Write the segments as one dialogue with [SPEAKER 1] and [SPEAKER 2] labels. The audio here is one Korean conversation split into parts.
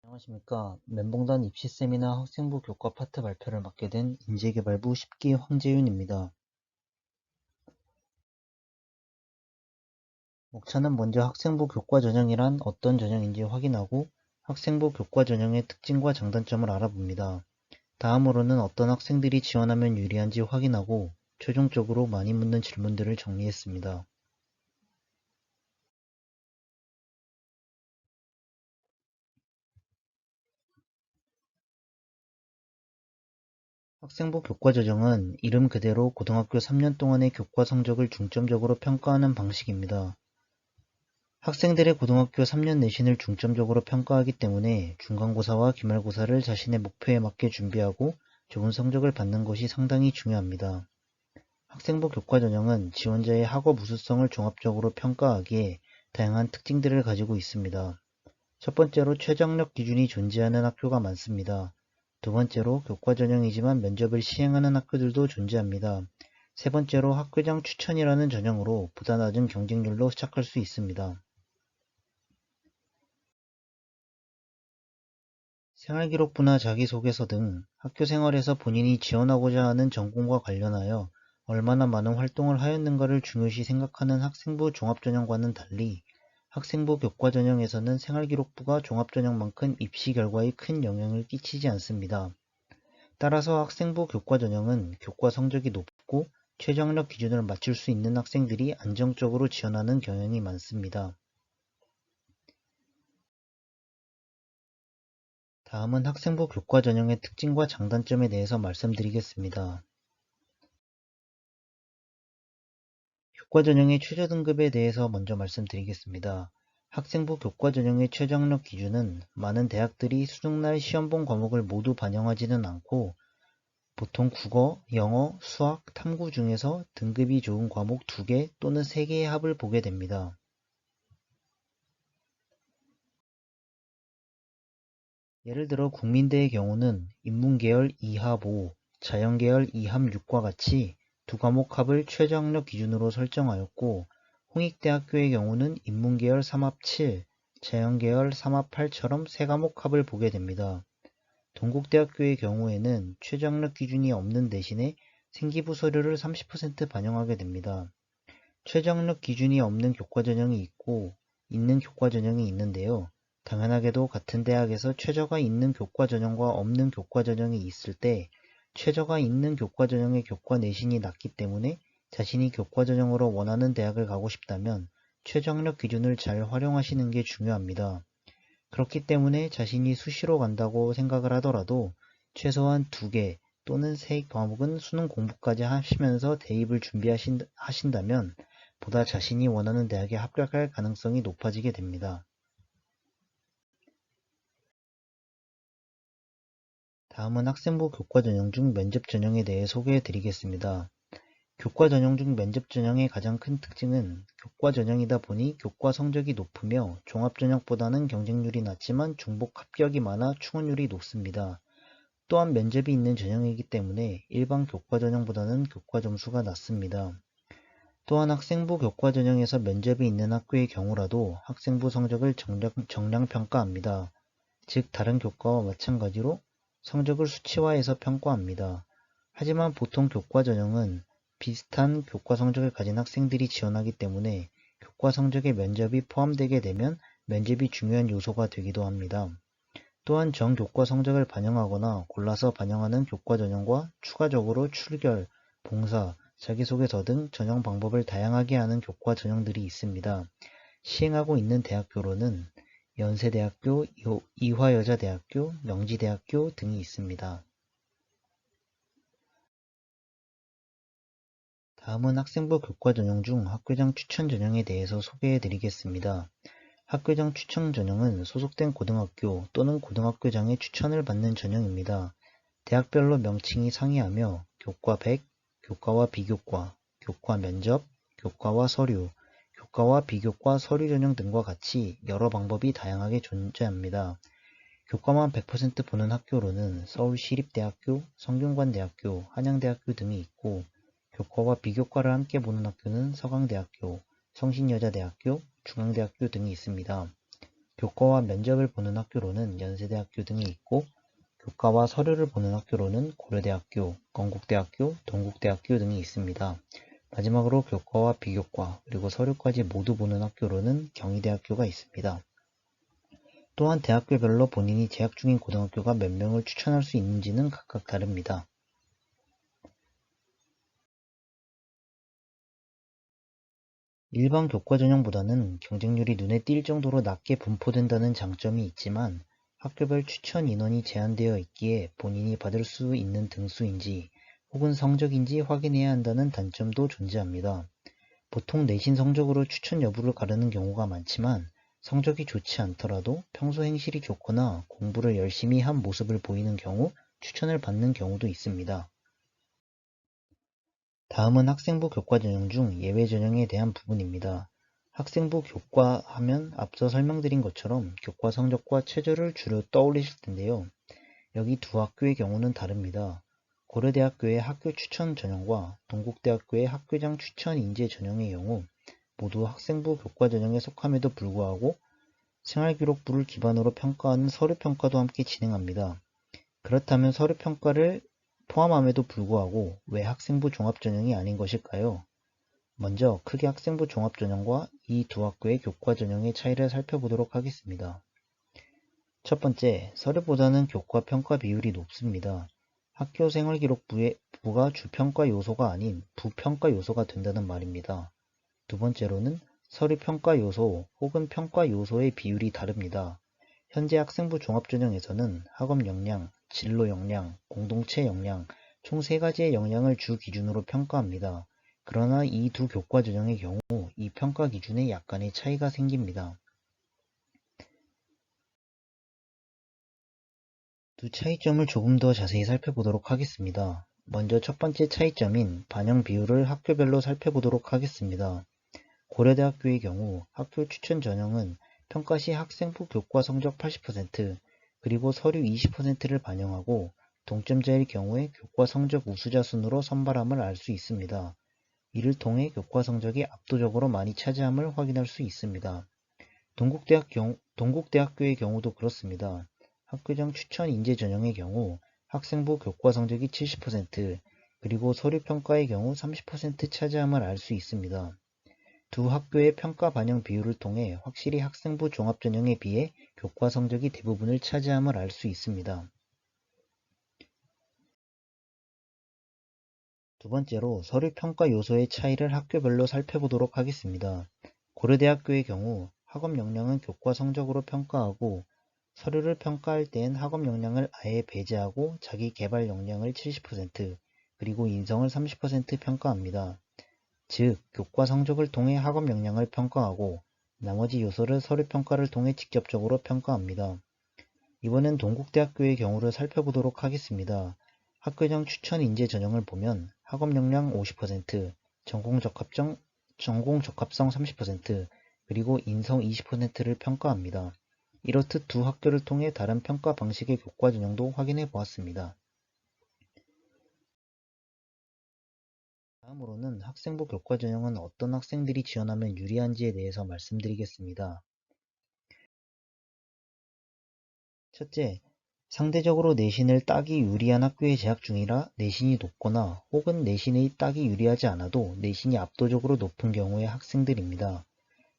[SPEAKER 1] 안녕하십니까. 멘봉단 입시 세미나 학생부 교과 파트 발표를 맡게 된 인재개발부 10기 황재윤입니다. 목차는 먼저 학생부 교과 전형이란 어떤 전형인지 확인하고 학생부 교과 전형의 특징과 장단점을 알아봅니다. 다음으로는 어떤 학생들이 지원하면 유리한지 확인하고 최종적으로 많이 묻는 질문들을 정리했습니다. 학생부 교과 전형은 이름 그대로 고등학교 3년 동안의 교과 성적을 중점적으로 평가하는 방식입니다. 학생들의 고등학교 3년 내신을 중점적으로 평가하기 때문에 중간고사와 기말고사를 자신의 목표에 맞게 준비하고 좋은 성적을 받는 것이 상당히 중요합니다. 학생부 교과 전형은 지원자의 학업 우수성을 종합적으로 평가하기에 다양한 특징들을 가지고 있습니다. 첫 번째로 최저학력 기준이 존재하는 학교가 많습니다. 두 번째로 교과 전형이지만 면접을 시행하는 학교들도 존재합니다. 세 번째로 학교장 추천이라는 전형으로 보다 낮은 경쟁률로 시작할 수 있습니다. 생활기록부나 자기소개서 등 학교 생활에서 본인이 지원하고자 하는 전공과 관련하여 얼마나 많은 활동을 하였는가를 중요시 생각하는 학생부 종합전형과는 달리 학생부 교과전형에서는 생활기록부가 종합전형만큼 입시 결과에 큰 영향을 끼치지 않습니다. 따라서 학생부 교과전형은 교과 성적이 높고 최저학력 기준을 맞출 수 있는 학생들이 안정적으로 지원하는 경향이 많습니다. 다음은 학생부 교과 전형의 특징과 장단점에 대해서 말씀드리겠습니다. 교과 전형의 최저 등급에 대해서 먼저 말씀드리겠습니다. 학생부 교과 전형의 최저학력 기준은 많은 대학들이 수능날 시험 본 과목을 모두 반영하지는 않고 보통 국어, 영어, 수학, 탐구 중에서 등급이 좋은 과목 2개 또는 3개의 합을 보게 됩니다. 예를 들어 국민대의 경우는 인문계열 2합 5, 자연계열 2합 6과 같이 두 과목 합을 최저학력 기준으로 설정하였고 홍익대학교의 경우는 인문계열 3합 7, 자연계열 3합 8처럼 세 과목 합을 보게 됩니다. 동국대학교의 경우에는 최저학력 기준이 없는 대신에 생기부 서류를 30% 반영하게 됩니다. 최저학력 기준이 없는 교과 전형이 있고 있는 교과 전형이 있는데요. 당연하게도 같은 대학에서 최저가 있는 교과 전형과 없는 교과 전형이 있을 때 최저가 있는 교과 전형의 교과 내신이 낮기 때문에 자신이 교과 전형으로 원하는 대학을 가고 싶다면 최저학력 기준을 잘 활용하시는 게 중요합니다. 그렇기 때문에 자신이 수시로 간다고 생각을 하더라도 최소한 2개 또는 3과목은 수능 공부까지 하시면서 대입을 준비하신다면 보다 자신이 원하는 대학에 합격할 가능성이 높아지게 됩니다. 다음은 학생부 교과 전형 중 면접 전형에 대해 소개해 드리겠습니다. 교과 전형 중 면접 전형의 가장 큰 특징은 교과 전형이다 보니 교과 성적이 높으며 종합 전형보다는 경쟁률이 낮지만 중복 합격이 많아 충원율이 높습니다. 또한 면접이 있는 전형이기 때문에 일반 교과 전형보다는 교과 점수가 낮습니다. 또한 학생부 교과 전형에서 면접이 있는 학교의 경우라도 학생부 성적을 정량 평가합니다. 즉 다른 교과와 마찬가지로 성적을 수치화해서 평가합니다. 하지만 보통 교과 전형은 비슷한 교과 성적을 가진 학생들이 지원하기 때문에 교과 성적에 면접이 포함되게 되면 면접이 중요한 요소가 되기도 합니다. 또한 전 교과 성적을 반영하거나 골라서 반영하는 교과 전형과 추가적으로 출결, 봉사, 자기소개서 등 전형 방법을 다양하게 하는 교과 전형들이 있습니다. 시행하고 있는 대학교로는 연세대학교, 이화여자대학교, 명지대학교 등이 있습니다. 다음은 학생부 교과 전형 중 학교장 추천 전형에 대해서 소개해 드리겠습니다. 학교장 추천 전형은 소속된 고등학교 또는 고등학교장의 추천을 받는 전형입니다. 대학별로 명칭이 상이하며 교과 100, 교과와 비교과, 교과 면접, 교과와 서류, 교과와 비교과 서류 전형 등과 같이 여러 방법이 다양하게 존재합니다. 교과만 100% 보는 학교로는 서울시립대학교, 성균관대학교, 한양대학교 등이 있고 교과와 비교과를 함께 보는 학교는 서강대학교, 성신여자대학교, 중앙대학교 등이 있습니다. 교과와 면접을 보는 학교로는 연세대학교 등이 있고, 교과와 서류를 보는 학교로는 고려대학교, 건국대학교, 동국대학교 등이 있습니다. 마지막으로 교과와 비교과, 그리고 서류까지 모두 보는 학교로는 경희대학교가 있습니다. 또한 대학교별로 본인이 재학 중인 고등학교가 몇 명을 추천할 수 있는지는 각각 다릅니다. 일반 교과 전형보다는 경쟁률이 눈에 띌 정도로 낮게 분포된다는 장점이 있지만 학교별 추천 인원이 제한되어 있기에 본인이 받을 수 있는 등수인지 혹은 성적인지 확인해야 한다는 단점도 존재합니다. 보통 내신 성적으로 추천 여부를 가르는 경우가 많지만 성적이 좋지 않더라도 평소 행실이 좋거나 공부를 열심히 한 모습을 보이는 경우 추천을 받는 경우도 있습니다. 다음은 학생부 교과 전형 중 예외 전형에 대한 부분입니다. 학생부 교과 하면 앞서 설명드린 것처럼 교과 성적과 최저를 주로 떠올리실 텐데요. 여기 두 학교의 경우는 다릅니다. 고려대학교의 학교 추천 전형과 동국대학교의 학교장 추천 인재 전형의 경우 모두 학생부 교과 전형에 속함에도 불구하고 생활기록부를 기반으로 평가하는 서류평가도 함께 진행합니다. 그렇다면 서류평가를 포함함에도 불구하고 왜 학생부 종합전형이 아닌 것일까요? 먼저 크게 학생부 종합전형과 이 두 학교의 교과전형의 차이를 살펴보도록 하겠습니다. 첫 번째, 서류보다는 교과 평가 비율이 높습니다. 학교 생활기록부가 주평가 요소가 아닌 부평가 요소가 된다는 말입니다. 두 번째로는 서류 평가 요소 혹은 평가 요소의 비율이 다릅니다. 현재 학생부 종합전형에서는 학업 역량, 진로 역량, 공동체 역량, 총 3가지의 역량을 주 기준으로 평가합니다. 그러나 이 두 교과 전형의 경우 이 평가 기준에 약간의 차이가 생깁니다. 두 차이점을 조금 더 자세히 살펴보도록 하겠습니다. 먼저 첫 번째 차이점인 반영 비율을 학교별로 살펴보도록 하겠습니다. 고려대학교의 경우 학교 추천 전형은 평가 시 학생부 교과 성적 80%, 그리고 서류 20%를 반영하고 동점자일 경우에 교과 성적 우수자 순으로 선발함을 알 수 있습니다. 이를 통해 교과 성적이 압도적으로 많이 차지함을 확인할 수 있습니다. 동국대학교의 경우도 그렇습니다. 학교장 추천 인재 전형의 경우 학생부 교과 성적이 70%, 그리고 서류 평가의 경우 30% 차지함을 알 수 있습니다. 두 학교의 평가 반영 비율을 통해 확실히 학생부 종합전형에 비해 교과 성적이 대부분을 차지함을 알 수 있습니다. 두 번째로 서류 평가 요소의 차이를 학교별로 살펴보도록 하겠습니다. 고려대학교의 경우 학업 역량은 교과 성적으로 평가하고 서류를 평가할 때엔 학업 역량을 아예 배제하고 자기 개발 역량을 70%, 그리고 인성을 30% 평가합니다. 즉, 교과 성적을 통해 학업 역량을 평가하고 나머지 요소를 서류 평가를 통해 직접적으로 평가합니다. 이번엔 동국대학교의 경우를 살펴보도록 하겠습니다. 학교장 추천 인재 전형을 보면 학업 역량 50%, 전공 적합성 30%, 그리고 인성 20%를 평가합니다. 이렇듯 두 학교를 통해 다른 평가 방식의 교과 전형도 확인해 보았습니다. 다음으로는 학생부 교과 전형은 어떤 학생들이 지원하면 유리한지에 대해서 말씀드리겠습니다. 첫째, 상대적으로 내신을 따기 유리한 학교에 재학 중이라 내신이 높거나 혹은 내신이 따기 유리하지 않아도 내신이 압도적으로 높은 경우의 학생들입니다.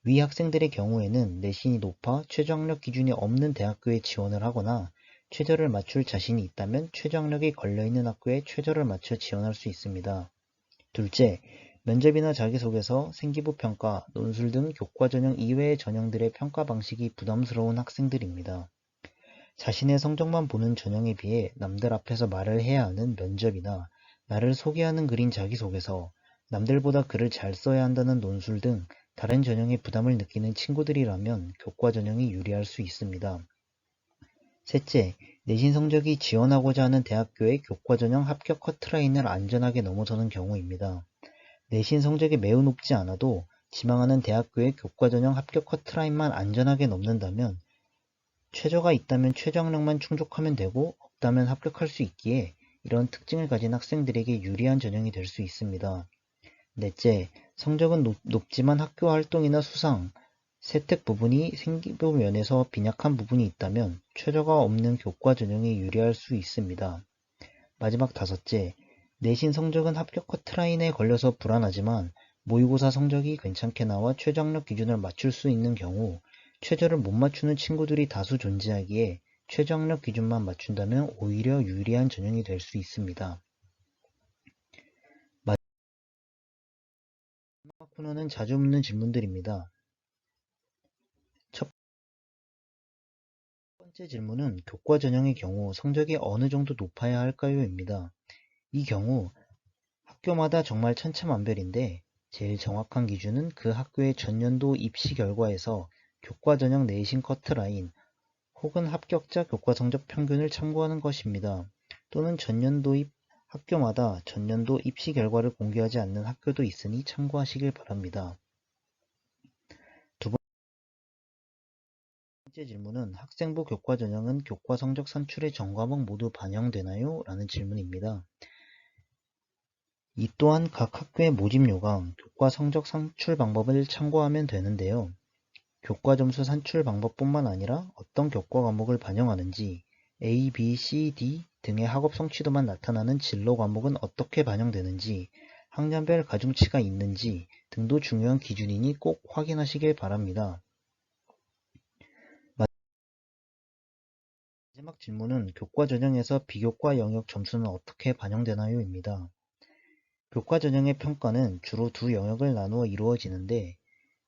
[SPEAKER 1] 위 학생들의 경우에는 내신이 높아 최저학력 기준이 없는 대학교에 지원을 하거나 최저를 맞출 자신이 있다면 최저학력이 걸려있는 학교에 최저를 맞춰 지원할 수 있습니다. 둘째, 면접이나 자기소개서, 생기부 평가, 논술 등 교과 전형 이외의 전형들의 평가 방식이 부담스러운 학생들입니다. 자신의 성적만 보는 전형에 비해 남들 앞에서 말을 해야 하는 면접이나 나를 소개하는 글인 자기소개서, 남들보다 글을 잘 써야 한다는 논술 등 다른 전형의 부담을 느끼는 친구들이라면 교과 전형이 유리할 수 있습니다. 셋째, 내신 성적이 지원하고자 하는 대학교의 교과 전형 합격 커트라인을 안전하게 넘어서는 경우입니다. 내신 성적이 매우 높지 않아도 지망하는 대학교의 교과 전형 합격 커트라인만 안전하게 넘는다면 최저가 있다면 최저학력만 충족하면 되고 없다면 합격할 수 있기에 이런 특징을 가진 학생들에게 유리한 전형이 될 수 있습니다. 넷째, 성적은 높지만 학교 활동이나 수상, 세특 부분이 생기부 면에서 빈약한 부분이 있다면 최저가 없는 교과 전형에 유리할 수 있습니다. 마지막 다섯째, 내신 성적은 합격 커트라인에 걸려서 불안하지만 모의고사 성적이 괜찮게 나와 최저학력 기준을 맞출 수 있는 경우 최저를 못 맞추는 친구들이 다수 존재하기에 최저학력 기준만 맞춘다면 오히려 유리한 전형이 될 수 있습니다. 마지막 코너는 자주 묻는 질문들입니다. 첫 번째 질문은 교과 전형의 경우 성적이 어느 정도 높아야 할까요? 입니다. 이 경우 학교마다 정말 천차만별인데 제일 정확한 기준은 그 학교의 전년도 입시 결과에서 교과 전형 내신 커트라인 혹은 합격자 교과 성적 평균을 참고하는 것입니다. 또는 전년도입 학교마다 전년도 입시 결과를 공개하지 않는 학교도 있으니 참고하시길 바랍니다. 두 번째 질문은 학생부 교과 전형은 교과 성적 산출의 전 과목 모두 반영되나요? 라는 질문입니다. 이 또한 각 학교의 모집 요강, 교과 성적 산출 방법을 참고하면 되는데요. 교과 점수 산출 방법뿐만 아니라 어떤 교과 과목을 반영하는지 A, B, C, D 등의 학업 성취도만 나타나는 진로 과목은 어떻게 반영되는지 학년별 가중치가 있는지 등도 중요한 기준이니 꼭 확인하시길 바랍니다. 마지막 질문은 교과 전형에서 비교과 영역 점수는 어떻게 반영되나요? 입니다. 교과 전형의 평가는 주로 두 영역을 나누어 이루어지는데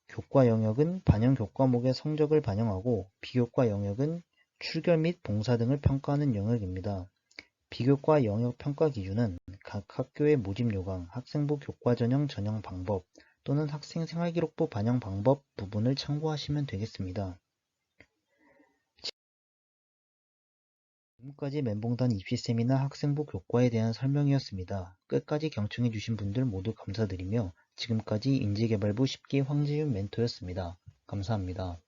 [SPEAKER 1] 교과 영역은 반영 교과목의 성적을 반영하고 비교과 영역은 출결 및 봉사 등을 평가하는 영역입니다. 비교과 영역 평가 기준은 각 학교의 모집 요강, 학생부 교과 전형 전형 방법 또는 학생 생활기록부 반영 방법 부분을 참고하시면 되겠습니다. 지금까지 멘봉단 입시 세미나 학생부 교과에 대한 설명이었습니다. 끝까지 경청해주신 분들 모두 감사드리며 지금까지 인재개발부 10기 황지윤 멘토였습니다. 감사합니다.